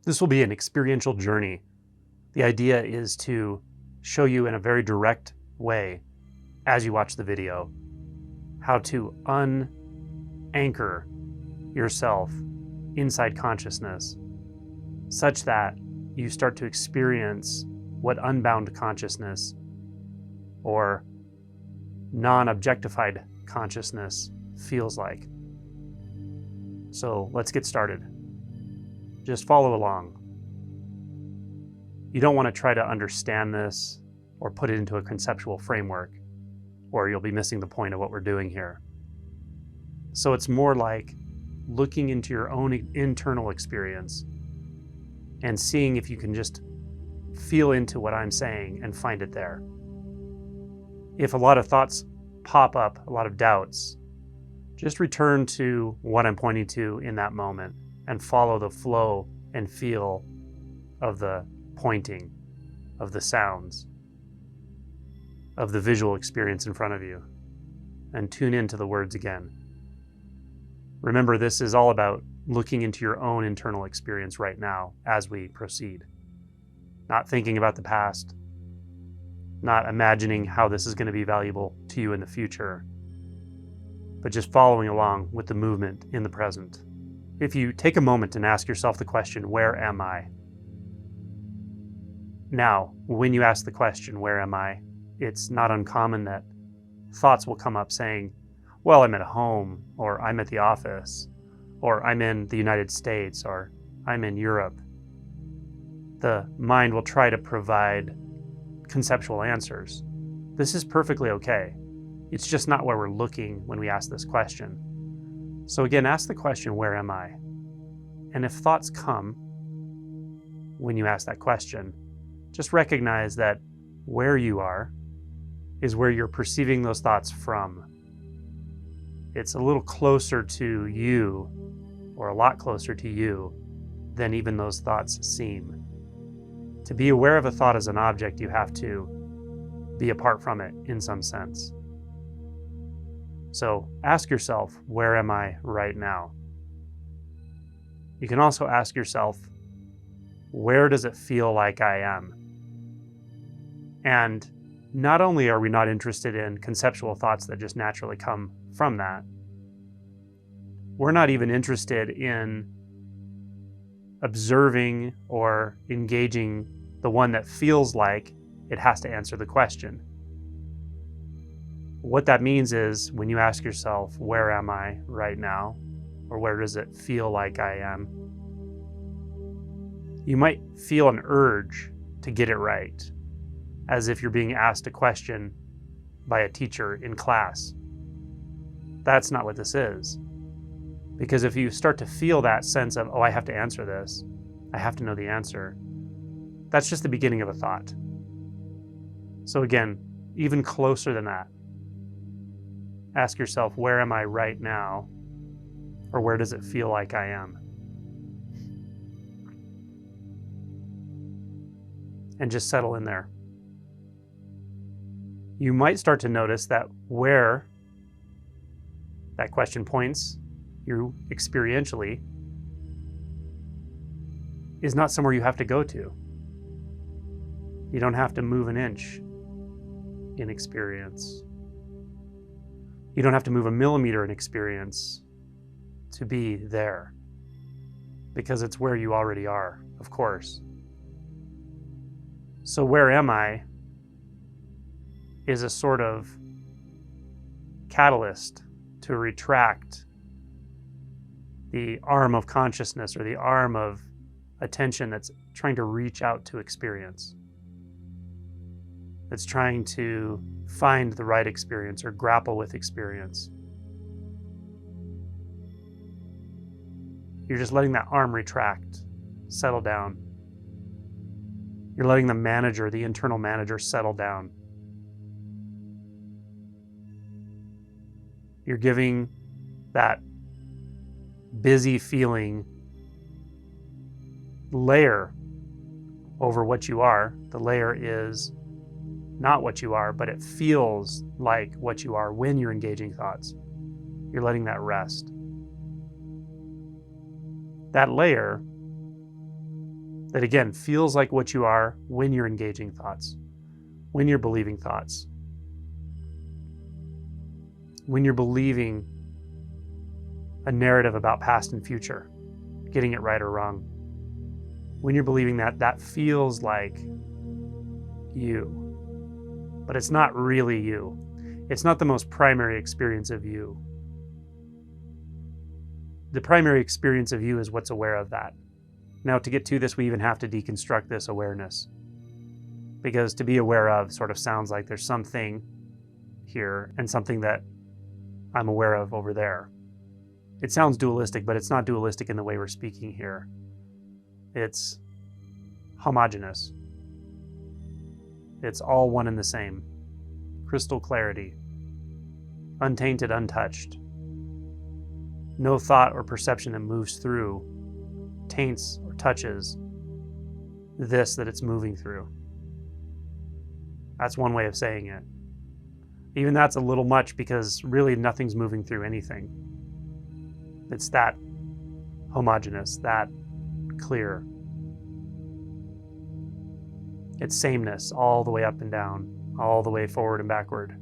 This will be an experiential journey. The idea is to show you in a very direct way, as you watch the video, how to unanchor yourself inside consciousness such that you start to experience what unbound consciousness or non-objectified consciousness feels like. So let's get started. Just follow along. You don't want to try to understand this or put it into a conceptual framework, or you'll be missing the point of what we're doing here. So it's more like looking into your own internal experience and seeing if you can just feel into what I'm saying and find it there. If a lot of thoughts pop up, a lot of doubts, just return to what I'm pointing to in that moment and follow the flow and feel of the pointing, of the sounds, of the visual experience in front of you, and tune into the words again. Remember, this is all about looking into your own internal experience right now as we proceed. Not thinking about the past, not imagining how this is going to be valuable to you in the future, but just following along with the movement in the present. If you take a moment and ask yourself the question, where am I? Now, when you ask the question, where am I? It's not uncommon that thoughts will come up saying, well, I'm at home, or I'm at the office, or I'm in the United States, or I'm in Europe. The mind will try to provide conceptual answers. This is perfectly okay. It's just not where we're looking when we ask this question. So again, ask the question, where am I? And if thoughts come when you ask that question, just recognize that where you are is where you're perceiving those thoughts from. It's a little closer to you, or a lot closer to you, than even those thoughts seem. To be aware of a thought as an object, you have to be apart from it in some sense. So ask yourself, where am I right now? You can also ask yourself, where does it feel like I am? And not only are we not interested in conceptual thoughts that just naturally come from that, we're not even interested in observing or engaging the one that feels like it has to answer the question. What that means is when you ask yourself, where am I right now? Or where does it feel like I am? You might feel an urge to get it right, as if you're being asked a question by a teacher in class. That's not what this is. Because if you start to feel that sense of, oh, I have to answer this, I have to know the answer, that's just the beginning of a thought. So again, even closer than that, ask yourself, where am I right now? Or where does it feel like I am? And just settle in there. You might start to notice that where that question points you experientially is not somewhere you have to go to. You don't have to move an inch in experience. You don't have to move a millimeter in experience to be there, because it's where you already are, of course. So where am I is a sort of catalyst to retract the arm of consciousness or the arm of attention that's trying to reach out to experience. That's trying to find the right experience or grapple with experience. You're just letting that arm retract, settle down. You're letting the manager, the internal manager, settle down. You're giving that busy feeling layer over what you are. The layer is not what you are, but it feels like what you are when you're engaging thoughts. You're letting that rest. That layer that again feels like what you are when you're engaging thoughts, when you're believing thoughts, when you're believing a narrative about past and future, getting it right or wrong. When you're believing that, that feels like you, but it's not really you. It's not the most primary experience of you. The primary experience of you is what's aware of that. Now, to get to this, we even have to deconstruct this awareness, because to be aware of sort of sounds like there's something here and something that I'm aware of over there. It sounds dualistic, but it's not dualistic in the way we're speaking here. It's homogeneous. It's all one and the same. Crystal clarity. Untainted, untouched. No thought or perception that moves through, taints or touches this that it's moving through. That's one way of saying it. Even that's a little much, because really nothing's moving through anything. It's that homogeneous, that clear. It's sameness all the way up and down, all the way forward and backward.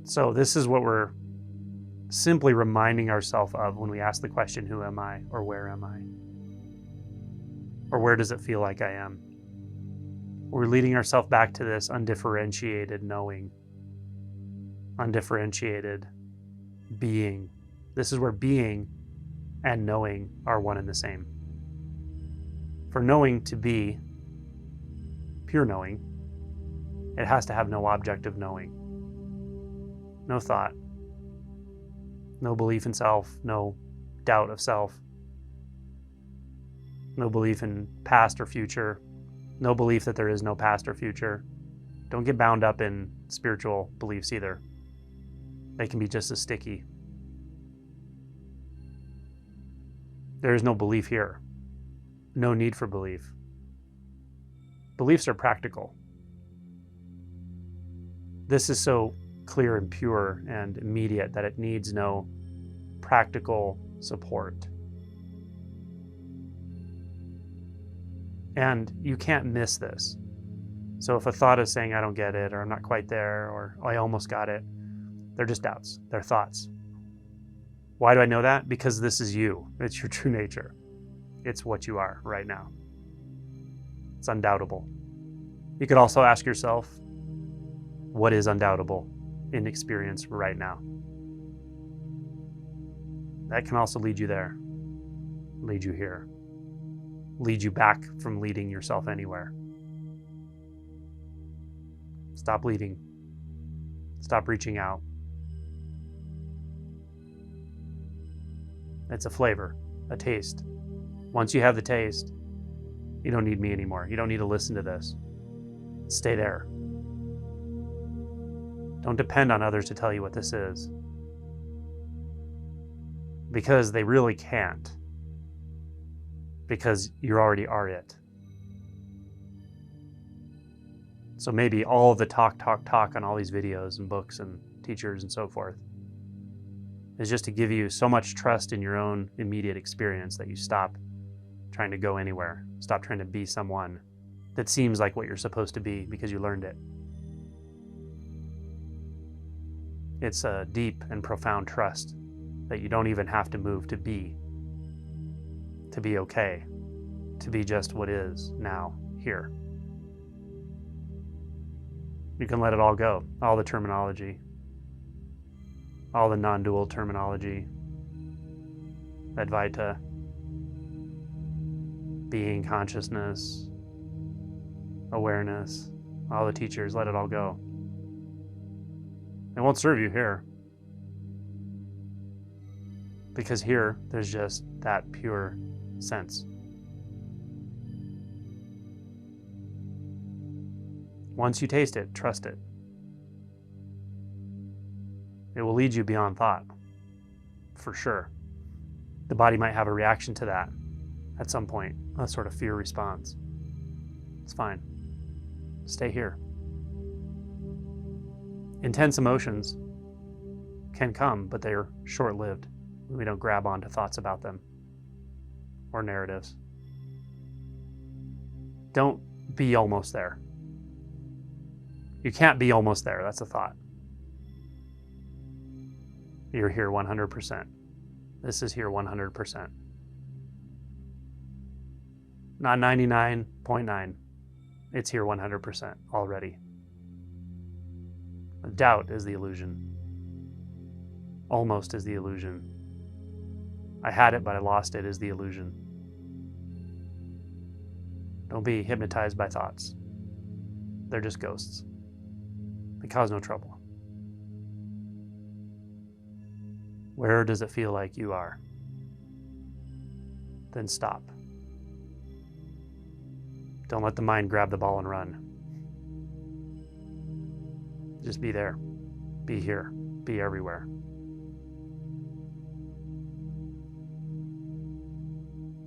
So this is what we're simply reminding ourselves of when we ask the question, who am I, or where am I? Or where does it feel like I am? We're leading ourselves back to this undifferentiated knowing, undifferentiated being. This is where being and knowing are one and the same. For knowing to be pure knowing, it has to have no object of knowing. No thought. No belief in self. No doubt of self. No belief in past or future. No belief that there is no past or future. Don't get bound up in spiritual beliefs either. They can be just as sticky. There is no belief here. No need for belief. Beliefs are practical. This is so clear and pure and immediate that it needs no practical support. And you can't miss this. So if a thought is saying, I don't get it, or I'm not quite there, or I almost got it, they're just doubts. They're thoughts. Why do I know that? Because this is you. It's your true nature. It's what you are right now. It's undoubtable. You could also ask yourself, what is undoubtable in experience right now? That can also lead you there, lead you here, lead you back from leading yourself anywhere. Stop leading. Stop reaching out. It's a flavor, a taste. Once you have the taste, you don't need me anymore. You don't need to listen to this. Stay there. Don't depend on others to tell you what this is, because they really can't, because you already are it. So maybe all of the talk on all these videos and books and teachers and so forth is just to give you so much trust in your own immediate experience that you stop trying to go anywhere. Stop trying to be someone that seems like what you're supposed to be because you learned it. It's a deep and profound trust that you don't even have to move to be okay, to be just what is now, here. You can let it all go, all the terminology, all the non-dual terminology, Advaita, being, consciousness, awareness, all the teachers, let it all go. It won't serve you here, because here there's just that pure sense. Once you taste it, trust it. It will lead you beyond thought, for sure. The body might have a reaction to that at some point, a sort of fear response. It's fine. Stay here. Intense emotions can come, but they're short-lived. We don't grab onto thoughts about them or narratives. Don't be almost there. You can't be almost there. That's a thought. You're here 100%. This is here 100%. Not 99.9. It's here 100% already. Doubt is the illusion. Almost is the illusion. I had it, but I lost it is the illusion. Don't be hypnotized by thoughts. They're just ghosts. They cause no trouble. Where does it feel like you are? Then stop. Don't let the mind grab the ball and run. Just be there. Be here. Be everywhere.